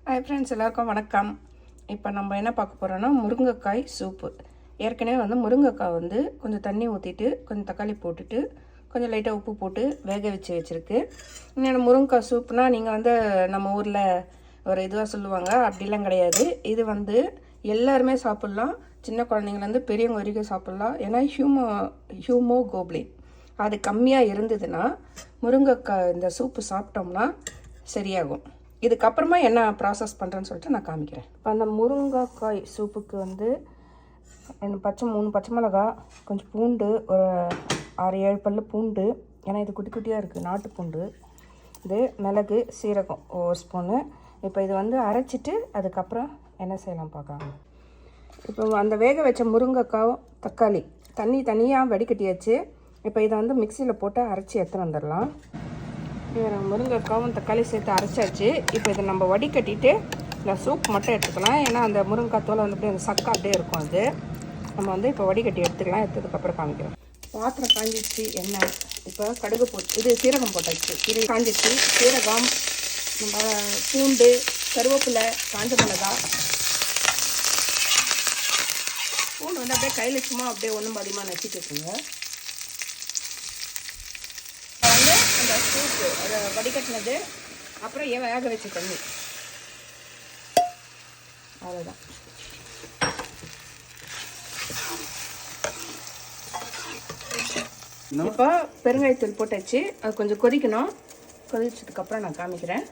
Hi friends, எல்லாருக்கும் வணக்கம். இப்போ நம்ம என்ன பார்க்க போகிறோன்னா முருங்கைக்காய் சூப்பு. ஏற்கனவே முருங்கைக்காய் கொஞ்சம் தண்ணி ஊற்றிட்டு கொஞ்சம் தக்காளி போட்டுட்டு கொஞ்சம் லைட்டாக உப்பு போட்டு வேக வச்சுருக்கு. இன்னொன்று முருங்கைக்காய் சூப்புனால் நீங்கள் நம்ம ஊரில் ஒரு இதுவாக சொல்லுவாங்க, அப்படிலாம் கிடையாது. இது எல்லாருமே சாப்பிட்லாம், சின்ன குழந்தைங்கலேருந்து பெரியவங்க வரைக்கும் சாப்பிட்லாம். ஏன்னா ஹியூமோகுளோபின் அது கம்மியாக இருந்ததுன்னா முருங்கைக்காய் இந்த சூப்பு சாப்பிட்டோம்னா சரியாகும். இதுக்கப்புறமா என்ன ப்ராசஸ் பண்ணுறேன்னு சொல்லிட்டு நான் காமிக்கிறேன். இப்போ அந்த முருங்கைக்காய் சூப்புக்கு 3 பச்சை மிளகா, கொஞ்சம் பூண்டு, ஒரு 6-7 பல்லு பூண்டு, ஏன்னா இது குட்டி குட்டியாக இருக்குது, நாட்டு பூண்டு. இது மிளகு, சீரகம் 1 ஸ்பூனு. இப்போ இது அரைச்சிட்டு அதுக்கப்புறம் என்ன செய்யலாம் பார்க்கலாம். இப்போ அந்த வேக வச்ச முருங்கைக்காய், தக்காளி தனியாக வடிகட்டியாச்சு. இப்போ இதை மிக்சியில் போட்டு அரைச்சி எடுத்துன்னு வந்துடலாம். முருங்கைக்காவும் தக்காளி சேர்த்து அரைச்சாச்சு. இப்போ இதை நம்ம வடிகட்டிட்டு இந்த சூப் மட்டும் எடுத்துக்கலாம். ஏன்னா அந்த முருங்கைக்காய் தோலை அப்படியே அந்த சக்கா அப்படியே இருக்கும். அது நம்ம இப்போ வடிகட்டி எடுத்துக்கலாம். எடுத்ததுக்கப்புறம் காமிக்கிறோம். பாத்திரம் காஞ்சிச்சு, எண்ணெய். இப்போ கடுகு போட்டு இது சீரகம் போட்டாச்சு. இது காஞ்சிச்சு. சீரகம், நம்ம பூண்டு, கருவேப்பிலை, காஞ்ச மிளகா. பூண்டு அப்படியே கையில் சும்மா அப்படியே ஒன்றும் அதிகமாக நச்சுட்டுருக்குங்க. அந்த சூப்பு அதை வடிகட்டினது, அப்புறம் வேக வச்ச தண்ணி, அவ்வளோதான். இப்போ பெருங்காயத்தூள் போட்டாச்சு. அது கொஞ்சம் கொதிக்கணும். கொதிச்சதுக்கப்புறம் நான் காமிக்கிறேன்.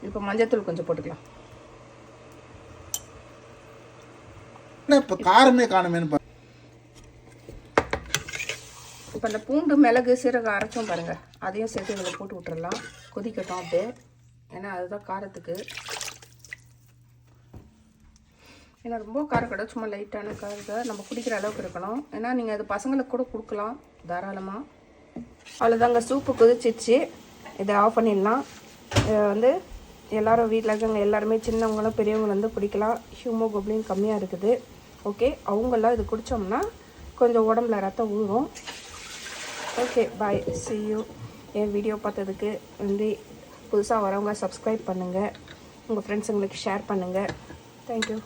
இப்போ மஞ்சத்தூள் கொஞ்சம் போட்டுக்கலாம். இப்போ காரமே காணுமேனு. இப்போ அந்த பூண்டு, மிளகு, சீரகம் அரைச்சோம் பாருங்கள், அதையும் சேர்த்து இதில் போட்டு விட்டுறலாம். கொதிக்கட்டும் அப்படியே, ஏன்னா அதுதான் காரத்துக்கு. ஏன்னா ரொம்ப காரம் கிடையாது, சும்மா லைட்டான காரத்தை நம்ம குடிக்கிற அளவுக்கு இருக்கணும். ஏன்னா நீங்கள் அது பசங்களுக்கு கூட கொடுக்கலாம் தாராளமாக. அவ்வளோதாங்க, சூப்பு கொதிச்சிச்சு. இதை ஆஃப் பண்ணிடலாம். இதை எல்லோரும் வீட்டில் இருக்கவங்க எல்லாருமே, சின்னவங்களும் பெரியவங்களும் குடிக்கலாம். ஹியூமோகுளோபின் கம்மியாக இருக்குது. ஓகே, அவங்களாம் இது குடித்தோம்னா கொஞ்சம் உடம்புல ரத்தம் ஊறும். Okay, bye, see you. N video பார்த்ததுக்கு புதுசாக வரவங்க சப்ஸ்கிரைப் பண்ணுங்கள், உங்கள் ஃப்ரெண்ட்ஸுங்களுக்கு ஷேர் பண்ணுங்கள். தேங்க்யூ.